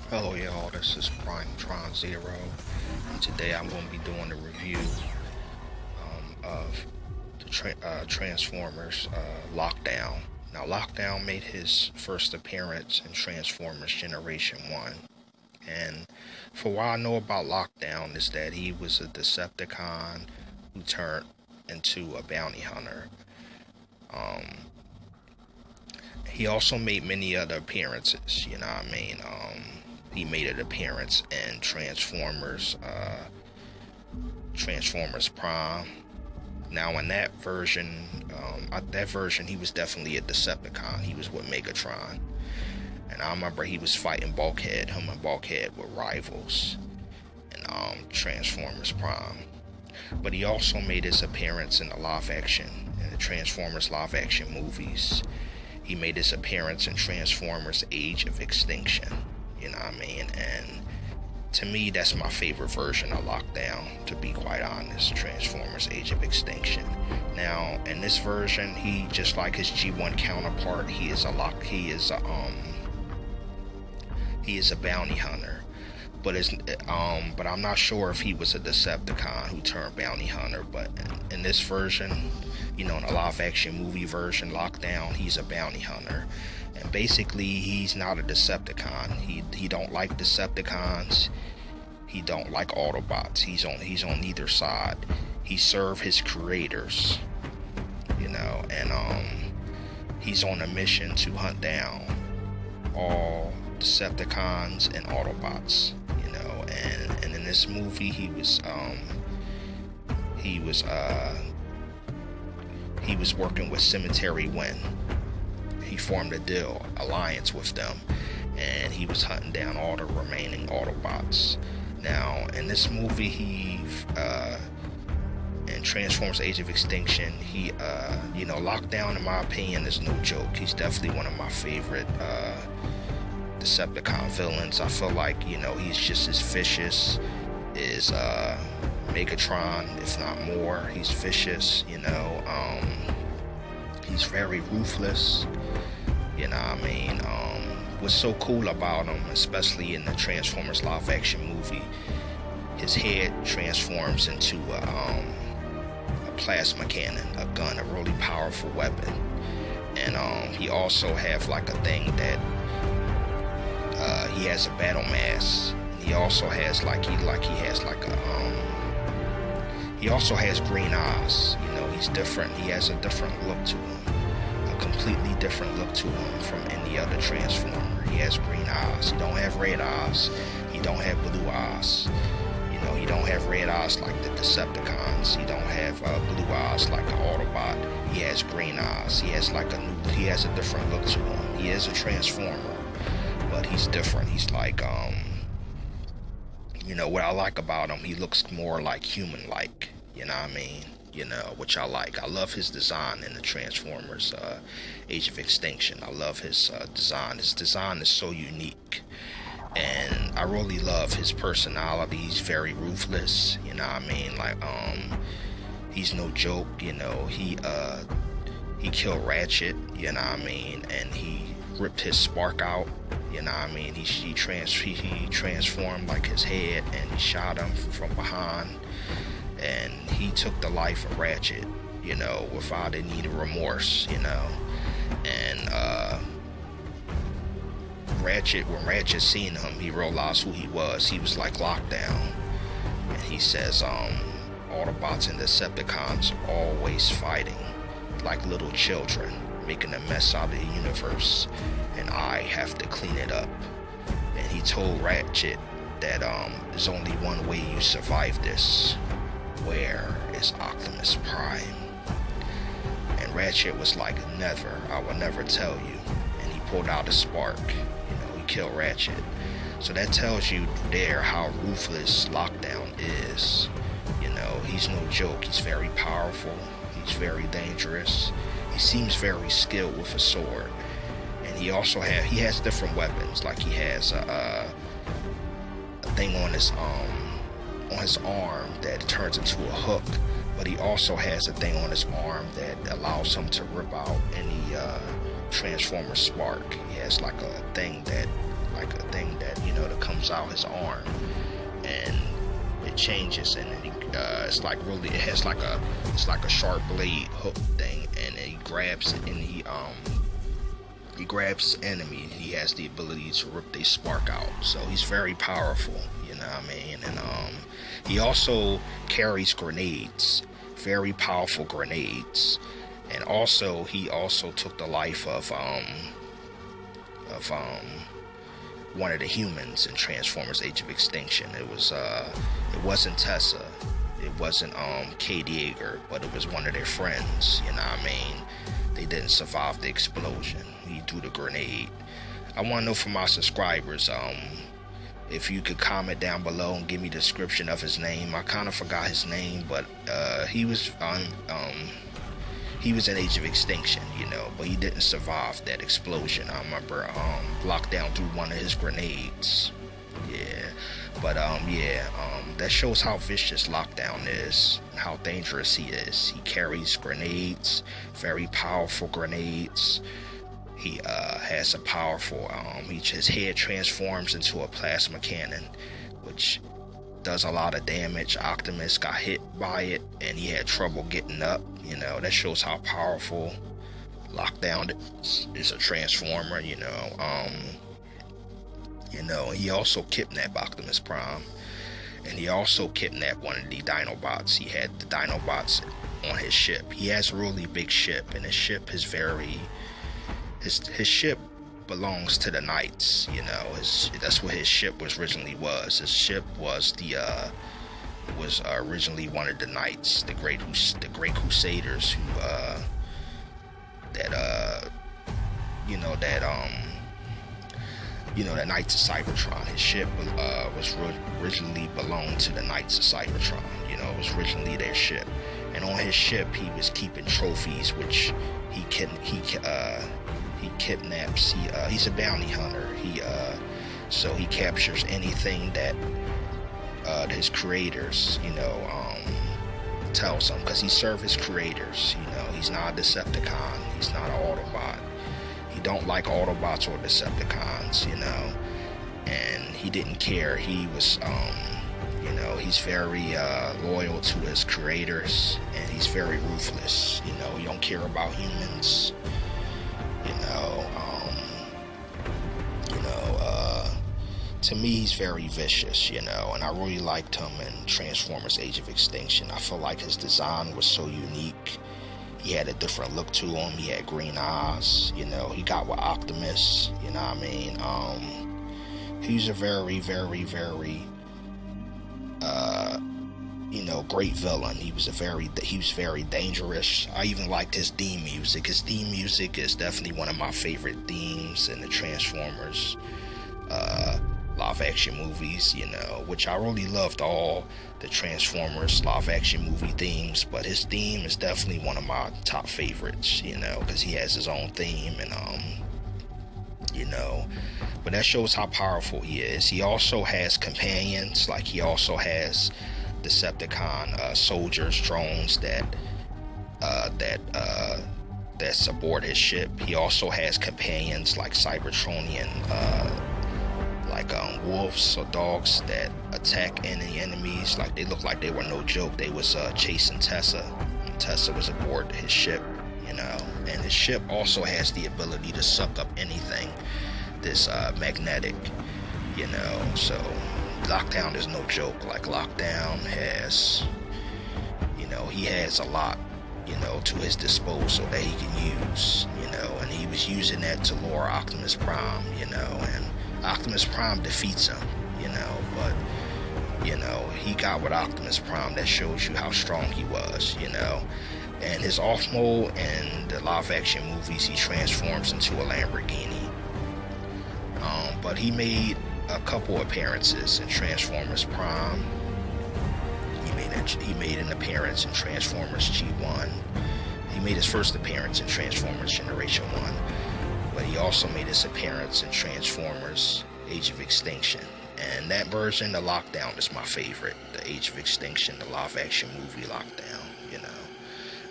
Hello y'all, this is Prime Tron Zero, and today I'm going to be doing a review of the Transformers Lockdown. Now, Lockdown made his first appearance in Transformers Generation 1, and for what I know about Lockdown is that he was a Decepticon who turned into a bounty hunter. Um, he also made many other appearances, you know what I mean? He made an appearance in Transformers Prime. Now in that version, he was definitely a Decepticon. He was with Megatron, and I remember he was fighting Bulkhead. Him and Bulkhead were rivals in Transformers Prime. But he also made his appearance in the Transformers live action movies. He made his appearance in Transformers Age of Extinction. You know what I mean? And to me, that's my favorite version of Lockdown, to be quite honest. Transformers Age of Extinction. Now, in this version, he, just like his G1 counterpart, he is a bounty hunter. But I'm not sure if he was a Decepticon who turned bounty hunter. But in this version, in the live action movie version, Lockdown, he's a bounty hunter. And basically, he's not a Decepticon. He don't like Decepticons. He don't like Autobots. He's on neither side. He served his creators, and he's on a mission to hunt down all Decepticons and Autobots, and in this movie he was working with Cemetery Wind. He formed a alliance with them, and he was hunting down all the remaining Autobots. Now, in this movie, in Transformers Age of Extinction, Lockdown, in my opinion, is no joke. He's definitely one of my favorite Decepticon villains. I feel like, he's just as vicious as Megatron, if not more. He's vicious, he's very ruthless. You know what I mean? What's so cool about him, especially in the Transformers live action movie, his head transforms into a plasma cannon, a gun, a really powerful weapon. And he also have like a thing that he has a battle mass. He also has he also has green eyes. He's different. He has a different look to him. Completely different look to him from any other Transformer. He has green eyes. He don't have red eyes. He don't have blue eyes. He don't have red eyes like the Decepticons. He don't have blue eyes like an Autobot. He has green eyes. He has a different look to him. He is a Transformer, but he's different. He's like what I like about him, he looks more like human-like. You know what I mean? Which I like. I love his design in the Transformers Age of Extinction. I love his design. His design is so unique. And I really love his personality. He's very ruthless. You know what I mean? Like, he's no joke. He killed Ratchet. You know what I mean? And he ripped his spark out. You know what I mean? He transformed like his head, and he shot him from behind. And he took the life of Ratchet, without any remorse, And when Ratchet seen him, he realized who he was. He was like Lockdown. And he says, Autobots and Decepticons are always fighting like little children, making a mess out of the universe, and I have to clean it up. And he told Ratchet that there's only one way you survive this. Where is Optimus Prime? And Ratchet was like, never, I will never tell you. And he pulled out a spark. He killed Ratchet. So that tells you there how ruthless Lockdown is. He's no joke. He's very powerful. He's very dangerous. He seems very skilled with a sword. And he has different weapons. Like he has a thing on his arm that turns into a hook, but he also has a thing on his arm that allows him to rip out any Transformer spark. He has like a thing that like a thing that, that comes out his arm, and it changes, and it's like really, it has like it's like a sharp blade hook thing, and he grabs it, and he grabs his enemy, and he has the ability to rip their spark out. So he's very powerful, you know what I mean? And he also carries grenades, very powerful grenades. And also, he also took the life of one of the humans in Transformers: Age of Extinction. It wasn't Tessa, it wasn't Kate Yeager, but it was one of their friends, you know what I mean? They didn't survive the explosion. He threw the grenade. I want to know from my subscribers, if you could comment down below and give me the description of his name. I kind of forgot his name, but he was in Age of Extinction, but he didn't survive that explosion. I remember Lockdown threw one of his grenades. Yeah, but that shows how vicious Lockdown is and how dangerous he is. He carries grenades, very powerful grenades. He has a powerful, his head transforms into a plasma cannon, which does a lot of damage. Optimus got hit by it, and he had trouble getting up. That shows how powerful Lockdown is a Transformer. He also kidnapped Optimus Prime, and he also kidnapped one of the Dinobots. He had the Dinobots on his ship. He has a really big ship, and his ship is his ship belongs to the Knights. That's what his ship originally was. His ship was originally one of the Knights, the Great Crusaders, the Knights of Cybertron. His ship was originally belonged to the Knights of Cybertron. It was originally their ship, and on his ship he was keeping trophies, which he kidnaps. He's a bounty hunter. So he captures anything that his creators, tells him, because he served his creators. He's not a Decepticon. He's not an Autobot. He don't like Autobots or Decepticons, and he didn't care. He was, he's very loyal to his creators, and he's very ruthless. He don't care about humans. To me, he's very vicious, and I really liked him in Transformers: Age of Extinction. I feel like his design was so unique. He had a different look to him. He had green eyes, he got with Optimus, you know what I mean? He's a very, very, very, great villain. He was very dangerous. I even liked his theme music. His theme music is definitely one of my favorite themes in the Transformers live action movies, which I really loved all the Transformers live action movie themes, but his theme is definitely one of my top favorites, because he has his own theme, and but that shows how powerful he is. He also has companions, like he also has Decepticon soldiers, drones that's aboard his ship. He also has companions like Cybertronian wolves or dogs that attack any enemies. Like, they look like they were no joke. They was chasing Tessa. Tessa was aboard his ship, and his ship also has the ability to suck up anything this magnetic, so Lockdown is no joke. Like, Lockdown has, he has a lot, to his disposal that he can use, and he was using that to lure Optimus Prime, and Optimus Prime defeats him, but, he got with Optimus Prime. That shows you how strong he was, and his off mode in the live action movies, he transforms into a Lamborghini, but he made a couple appearances in Transformers Prime. He made an appearance in Transformers G1. He made his first appearance in Transformers Generation 1, but he also made his appearance in Transformers Age of Extinction. And that version, the Lockdown, is my favorite. The Age of Extinction, the live action movie Lockdown,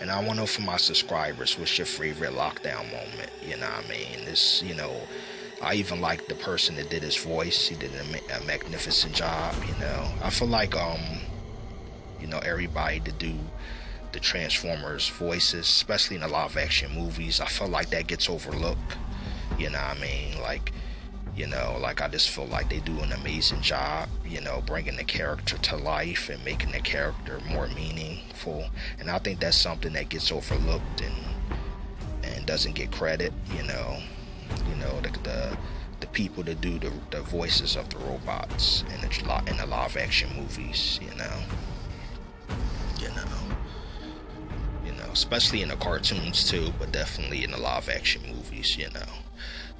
And I want to know from my subscribers, what's your favorite Lockdown moment? This, I even like the person that did his voice. He did a magnificent job, you know. I feel like, you know, everybody to do the Transformers voices, especially in the live action movies, I feel like that gets overlooked, you know what I mean? Like, you know, like I just feel like they do an amazing job, you know, bringing the character to life and making the character more meaningful. And I think that's something that gets overlooked and doesn't get credit, you know. You know, the people that do the voices of the robots in the live action movies, you know, especially in the cartoons too, but definitely in the live action movies, you know.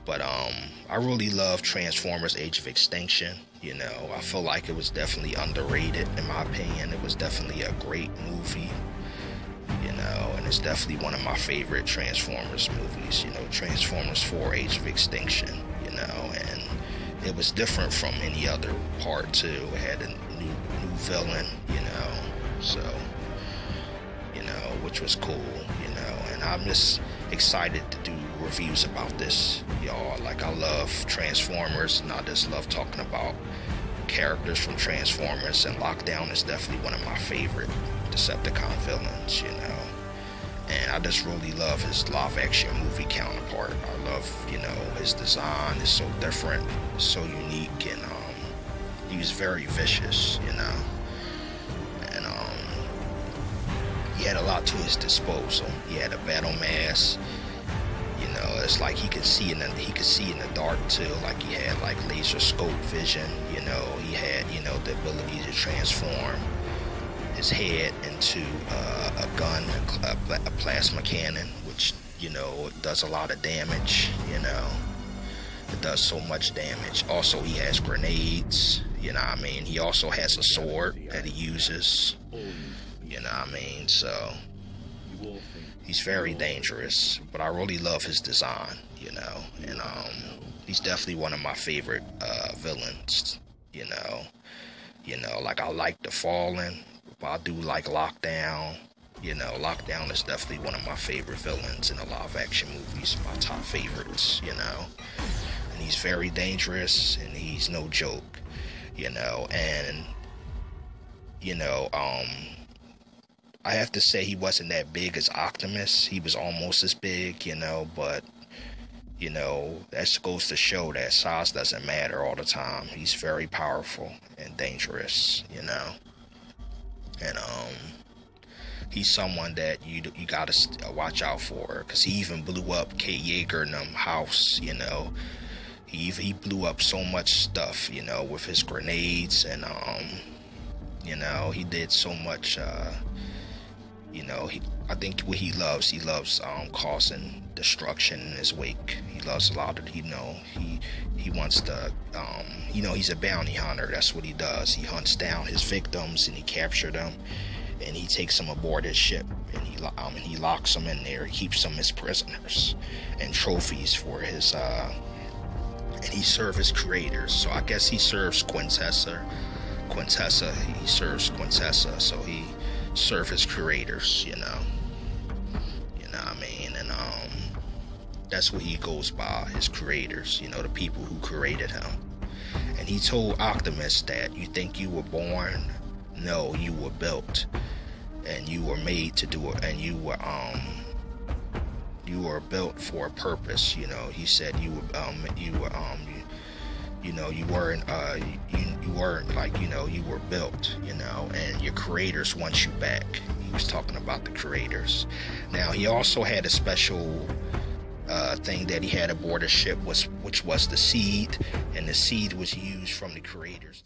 But I really love Transformers: Age of Extinction. You know, I feel like it was definitely underrated in my opinion. It was definitely a great movie, you know, and it's definitely one of my favorite Transformers movies. You know, Transformers 4: Age of Extinction. You know, and it was different from any other part too. It had a new villain, you know, so, you know, which was cool, you know, and I'm just excited to do reviews about this, y'all. Like, I love Transformers, and I just love talking about characters from Transformers, and Lockdown is definitely one of my favorite Decepticon villains, you know. And I just really love his live action movie counterpart. I love, you know, his design is so different, so unique, and he was very vicious, you know. And he had a lot to his disposal. He had a battle mass. You know, it's like he could see in the dark too. Like, he had like laser scope vision. You know, he had, you know, the ability to transform his head into a gun, a plasma cannon, which, you know, does a lot of damage. You know, it does so much damage. Also, he has grenades. You know what I mean? He also has a sword that he uses. You know what I mean? So he's very dangerous, but I really love his design, you know, and he's definitely one of my favorite villains, you know. You know, like, I like The Fallen, but I do like Lockdown. You know, Lockdown is definitely one of my favorite villains in the live action movies, my top favorites, you know. And he's very dangerous, and he's no joke, you know. And, you know, I have to say he wasn't that big as Optimus. He was almost as big, you know, but, you know, that goes to show that size doesn't matter all the time. He's very powerful and dangerous, you know. And he's someone that you gotta watch out for, because he even blew up Kate Yeager and them house, you know. He blew up so much stuff, you know, with his grenades, and you know, he did so much. You know, I think what he loves causing destruction in his wake. He loves a lot of, you know, he wants to, you know, he's a bounty hunter. That's what he does. He hunts down his victims, and he captures them, and he takes them aboard his ship, and he locks them in there, keeps them as prisoners and trophies for his, and he serves his creators. So I guess he serves Quintessa, he serves Quintessa, so he serve his creators, you know what I mean, and that's what he goes by, his creators, you know, the people who created him. And he told Optimus that, you think you were born? No, you were built, and you were made to do it, and you were built for a purpose. You know, he said you know, you weren't like, you know, you were built, you know, and your creators want you back. He was talking about the creators. Now, he also had a special thing that he had aboard his ship, which was the seed, and the seed was used from the creators.